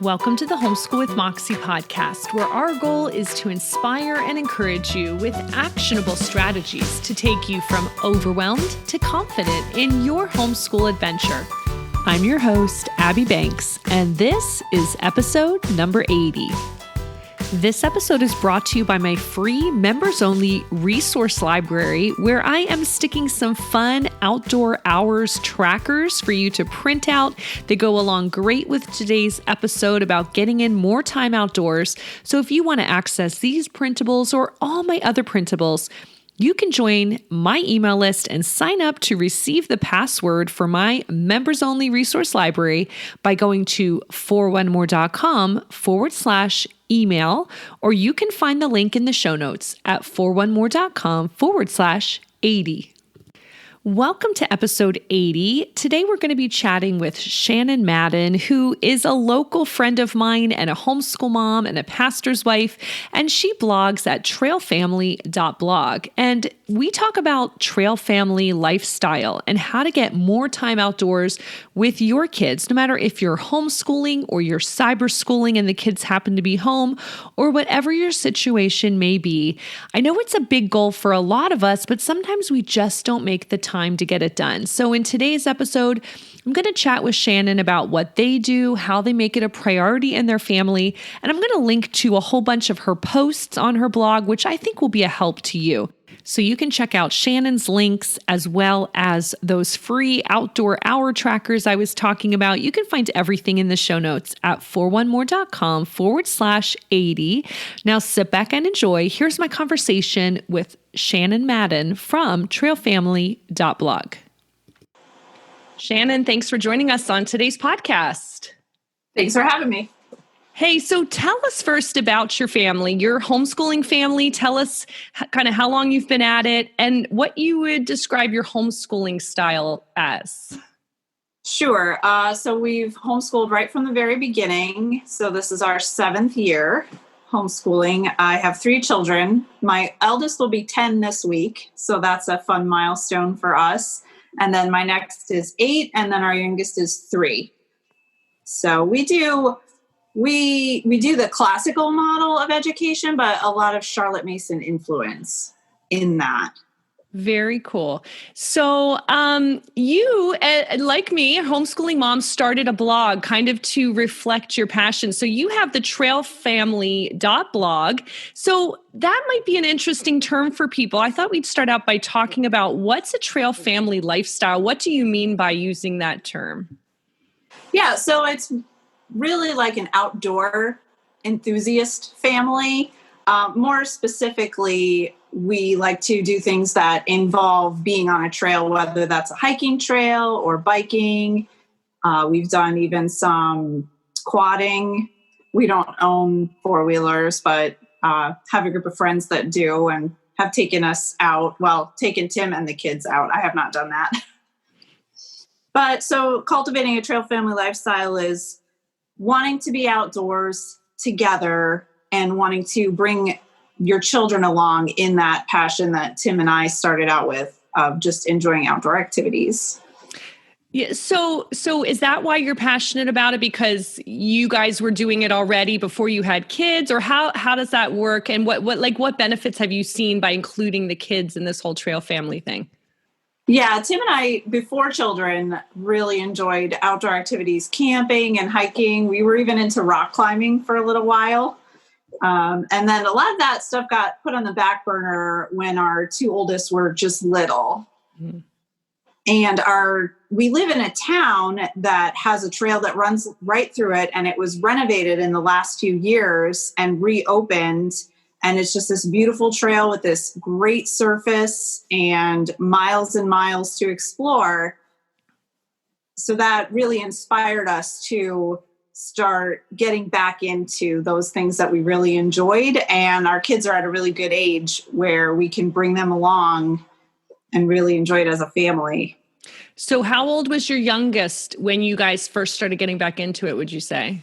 Welcome to the Homeschool with Moxie podcast, where our goal is to inspire and encourage you with actionable strategies to take you from overwhelmed to confident in your homeschool adventure. I'm your host, Abby Banks, and this is episode number 80. This episode is brought to you by my free members-only resource library, where I am sticking some fun outdoor hours trackers for you to print out. They go along great with today's episode about getting in more time outdoors. So if you want to access these printables or all my other printables, you can join my email list and sign up to receive the password for my members-only resource library by going to 4onemore.com/email, or you can find the link in the show notes at 4onemore.com/80. Welcome to episode 80. Today we're going to be chatting with Shannon Madden, who is a local friend of mine and a homeschool mom and a pastor's wife, and she blogs at trailfamily.blog. And we talk about trail family lifestyle and how to get more time outdoors with your kids, no matter if you're homeschooling or you're cyber schooling and the kids happen to be home, or whatever your situation may be. I know it's a big goal for a lot of us, but sometimes we just don't make the time to get it done. So in today's episode, I'm going to chat with Shannon about what they do, how they make it a priority in their family, and I'm going to link to a whole bunch of her posts on her blog, which I think will be a help to you. So you can check out Shannon's links as well as those free outdoor hour trackers I was talking about. You can find everything in the show notes at 4onemore.com/80. Now sit back and enjoy. Here's my conversation with Shannon Madden from trailfamily.blog. Shannon, thanks for joining us on today's podcast. Thanks for having me. Hey, so tell us first about your family, your homeschooling family. Tell us kind of how long you've been at it and what you would describe your homeschooling style as. Sure. So we've homeschooled right from the very beginning. So this is our 7th year homeschooling. I have 3 children. My eldest will be 10 this week, so that's a fun milestone for us. And then my next is 8, and then our youngest is 3. So we do the classical model of education, but a lot of Charlotte Mason influence in that. Very cool. So you, like me, homeschooling mom, started a blog kind of to reflect your passion. So you have the trailfamily.blog. So that might be an interesting term for people. I thought we'd start out by talking about what's a trail family lifestyle. What do you mean by using that term? Yeah, so it's really like an outdoor enthusiast family. More specifically, we like to do things that involve being on a trail, whether that's a hiking trail or biking. We've done even some quadding. We don't own 4-wheelers, but have a group of friends that do and have taken us out. Well, taken Tim and the kids out. I have not done that. But so cultivating a trail family lifestyle is wanting to be outdoors together and wanting to bring your children along in that passion that Tim and I started out with of just enjoying outdoor activities. Yeah. So is that why you're passionate about it? Because you guys were doing it already before you had kids, or how does that work? And what benefits have you seen by including the kids in this whole trail family thing? Yeah, Tim and I, before children, really enjoyed outdoor activities, camping and hiking. We were even into rock climbing for a little while. And then a lot of that stuff got put on the back burner when our 2 oldest were just little. Mm-hmm. And we live in a town that has a trail that runs right through it, and it was renovated in the last few years and reopened. And it's just this beautiful trail with this great surface and miles to explore. So that really inspired us to start getting back into those things that we really enjoyed. And our kids are at a really good age where we can bring them along and really enjoy it as a family. So how old was your youngest when you guys first started getting back into it, would you say?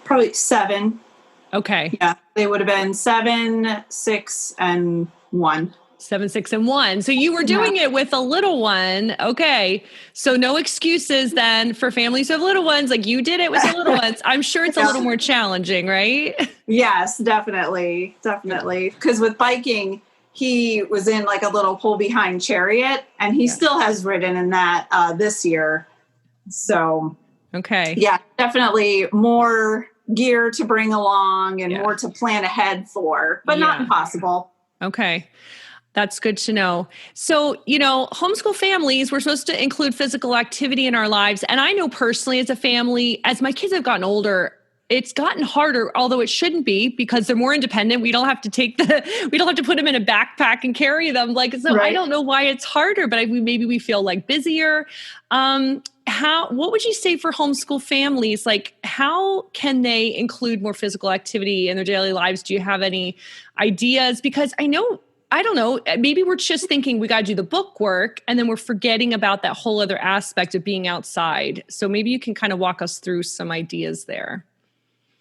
Probably 7. Okay. Yeah, they would have been 7, 6, and 1. 7, 6, and 1. So you were doing it with a little one. Okay. So no excuses then for families of little ones. Like you did it with the little ones. I'm sure it's a little more challenging, right? Yes, definitely. Definitely. Because with biking, he was in like a little pull behind chariot, and he still has ridden in that this year. So, okay. Yeah, definitely more gear to bring along and more to plan ahead for, but not impossible. Okay. That's good to know. So, homeschool families, we're supposed to include physical activity in our lives. And I know personally as a family, as my kids have gotten older, it's gotten harder, although it shouldn't be because they're more independent. We don't have to we don't have to put them in a backpack and carry them. I don't know why it's harder, but maybe we feel like busier. What would you say for homeschool families? Like, how can they include more physical activity in their daily lives? Do you have any ideas? Because I don't know, maybe we're just thinking we got to do the book work and then we're forgetting about that whole other aspect of being outside. So maybe you can kind of walk us through some ideas there.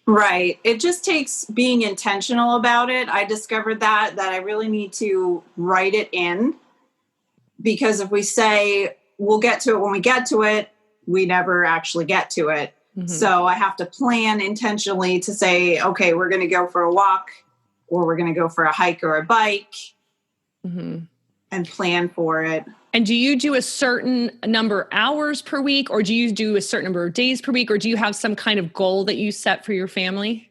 Right. It just takes being intentional about it. I discovered that I really need to write it in, because if we say we'll get to it when we get to it, we never actually get to it. Mm-hmm. So I have to plan intentionally to say, okay, we're going to go for a walk, or we're going to go for a hike or a bike, and plan for it. And do you do a certain number of hours per week, or do you do a certain number of days per week, or do you have some kind of goal that you set for your family?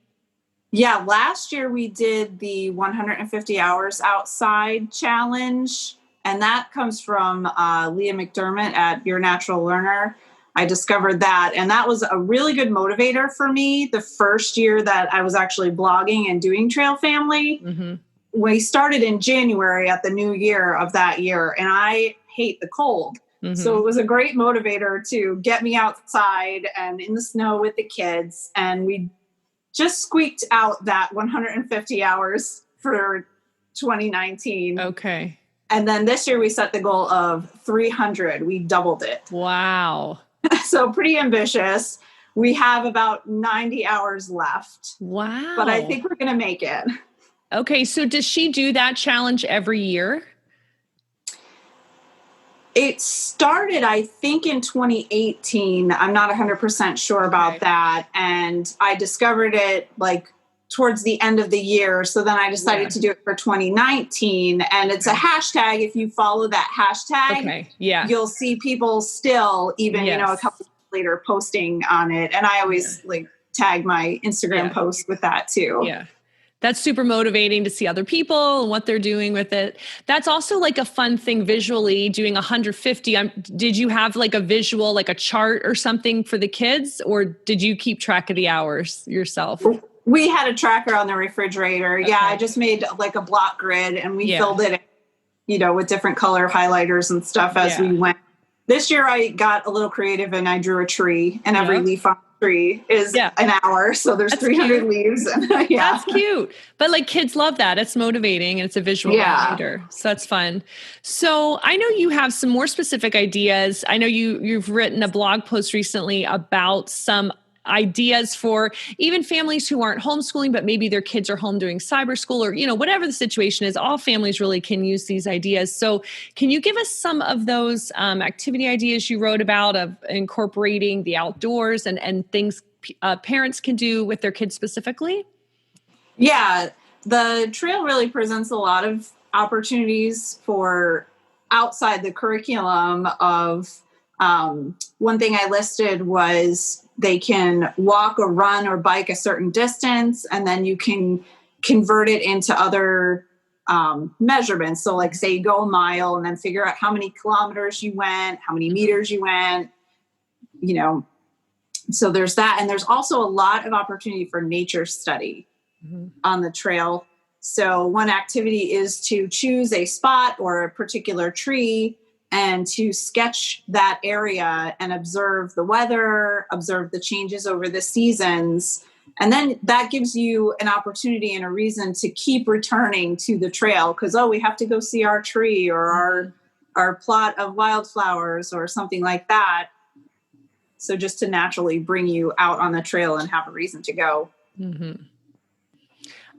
Yeah, last year we did the 150 hours outside challenge, and that comes from Leah McDermott at Your Natural Learner. I discovered that, and that was a really good motivator for me the first year that I was actually blogging and doing Trail Family. Mm-hmm. We started in January at the new year of that year, and I hate the cold. Mm-hmm. So it was a great motivator to get me outside and in the snow with the kids. And we just squeaked out that 150 hours for 2019. Okay. And then this year we set the goal of 300. We doubled it. Wow. So pretty ambitious. We have about 90 hours left. Wow. But I think we're going to make it. Okay, so does she do that challenge every year? It started, I think, in 2018. I'm not 100% sure about that. And I discovered it like towards the end of the year. So then I decided to do it for 2019. And it's a hashtag. If you follow that hashtag, you'll see people still, even, a couple of years later, posting on it. And I always tag my Instagram posts with that too. Yeah. That's super motivating to see other people and what they're doing with it. That's also like a fun thing visually, doing 150. Did you have like a visual, like a chart or something for the kids, or did you keep track of the hours yourself? We had a tracker on the refrigerator. Okay. Yeah, I just made like a block grid, and we filled it in, with different color highlighters and stuff as we went. This year I got a little creative and I drew a tree, and every leaf on tree is an hour, so there's 300 leaves. That's cute. But kids love that. It's motivating, and it's a visual reminder. So that's fun. So I know you have some more specific ideas. I know you've written a blog post recently about some ideas for even families who aren't homeschooling, but maybe their kids are home doing cyber school, or, whatever the situation is. All families really can use these ideas. So can you give us some of those activity ideas you wrote about of incorporating the outdoors and things parents can do with their kids specifically? Yeah, the trail really presents a lot of opportunities for outside the curriculum of one thing I listed was they can walk or run or bike a certain distance, and then you can convert it into other measurements. So say you go a mile and then figure out how many kilometers you went, how many meters you went, so there's that. And there's also a lot of opportunity for nature study on the trail. So one activity is to choose a spot or a particular tree and to sketch that area and observe the weather, observe the changes over the seasons. And then that gives you an opportunity and a reason to keep returning to the trail because, we have to go see our tree or our plot of wildflowers or something like that. So just to naturally bring you out on the trail and have a reason to go. Mm-hmm.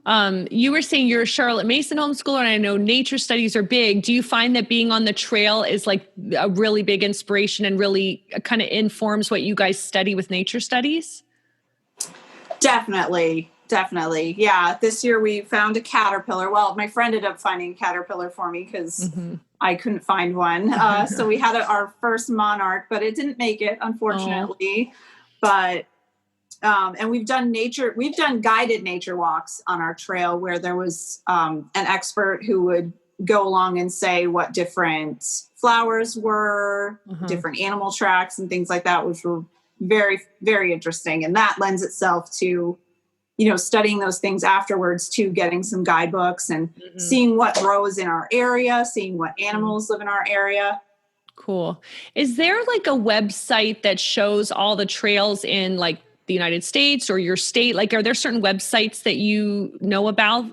You were saying you're a Charlotte Mason homeschooler, and I know nature studies are big. Do you find that being on the trail is like a really big inspiration and really kind of informs what you guys study with nature studies? Definitely. Definitely. Yeah. This year we found a caterpillar. Well, my friend ended up finding a caterpillar for me because I couldn't find one. So we had our first monarch, but it didn't make it, unfortunately. But and we've done guided nature walks on our trail where there was an expert who would go along and say what different flowers were, different animal tracks and things like that, which were very, very interesting. And that lends itself to, studying those things afterwards, to getting some guidebooks and seeing what grows in our area, seeing what animals live in our area. Cool. Is there like a website that shows all the trails in like the United States or your state? Like, are there certain websites that you know about?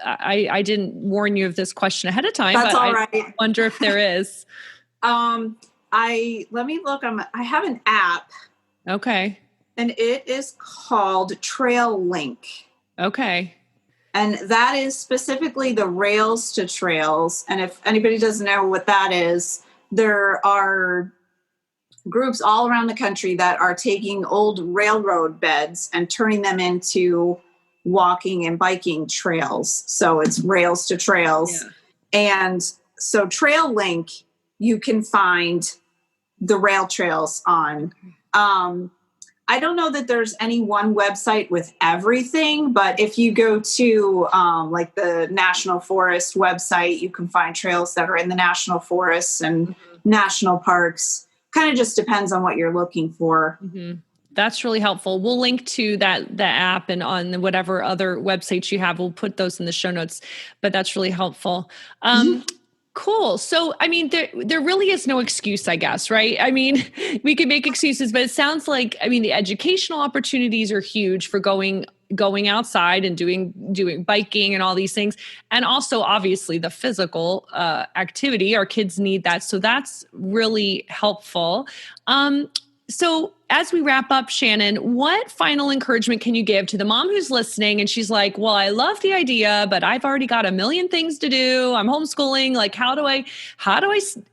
I didn't warn you of this question ahead of time, That's but all right. I wonder if there is. Let me look. I have an app. Okay. And it is called Trail Link. Okay. And that is specifically the Rails to Trails. And if anybody doesn't know what that is, there are groups all around the country that are taking old railroad beds and turning them into walking and biking trails. So it's Rails to Trails. Yeah. And so Trail Link, you can find the rail trails on. I don't know that there's any one website with everything, but if you go to like the National Forest website, you can find trails that are in the national forests and national parks. Kind of just depends on what you're looking for. That's really helpful. We'll link to the app and on whatever other websites you have. We'll put those in the show notes, but that's really helpful. Cool. So, I mean, there really is no excuse, I guess, right? I mean, we could make excuses, but it sounds like, I mean, the educational opportunities are huge for going outside and doing biking and all these things. And also, obviously, the physical activity, our kids need that. So that's really helpful. So as we wrap up, Shannon, what final encouragement can you give to the mom who's listening and she's like, well, I love the idea, but I've already got a million things to do. I'm homeschooling. Like, how do I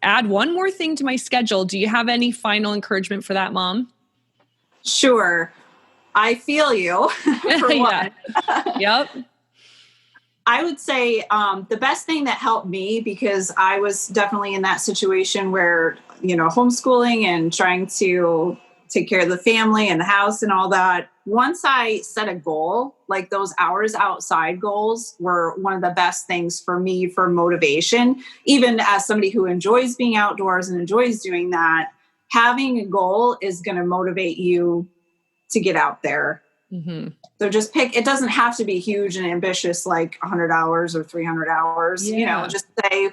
add one more thing to my schedule? Do you have any final encouragement for that mom? Sure. I feel you for one. Yep. I would say the best thing that helped me, because I was definitely in that situation where, homeschooling and trying to take care of the family and the house and all that. Once I set a goal, like those hours outside goals were one of the best things for me for motivation. Even as somebody who enjoys being outdoors and enjoys doing that, having a goal is going to motivate you to get out there. So just pick, it doesn't have to be huge and ambitious, like 100 hours or 300 hours, just say,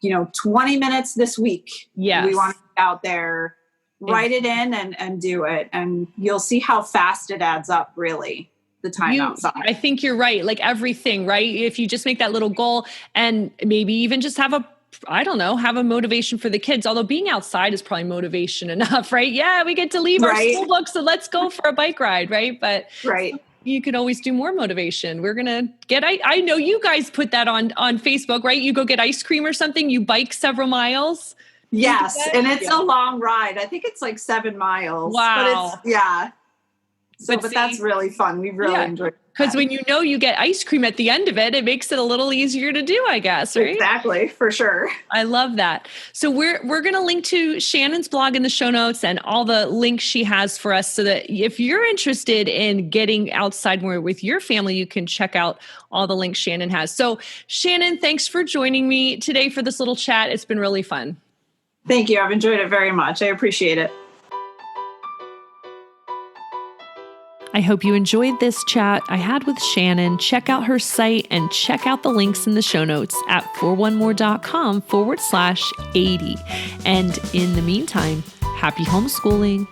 20 minutes this week. Yes. We want to get out there, write it in and do it. And you'll see how fast it adds up, really, the time outside. I think you're right. Like everything, right? If you just make that little goal and maybe even just have a motivation for the kids, although being outside is probably motivation enough, right? Yeah, we get to leave our school books, so let's go for a bike ride, right? But you could always do more motivation. We're going to get, I know you guys put that on Facebook, right? You go get ice cream or something, you bike several miles. Yes. And it's a long ride. I think it's like 7 miles. Wow. But that's really fun. We really enjoyed it. Because when you get ice cream at the end of it, it makes it a little easier to do, I guess, right? Exactly, for sure. I love that. So we're going to link to Shannon's blog in the show notes and all the links she has for us so that if you're interested in getting outside more with your family, you can check out all the links Shannon has. So Shannon, thanks for joining me today for this little chat. It's been really fun. Thank you. I've enjoyed it very much. I appreciate it. I hope you enjoyed this chat I had with Shannon. Check out her site and check out the links in the show notes at 4onemore.com/80. And in the meantime, happy homeschooling.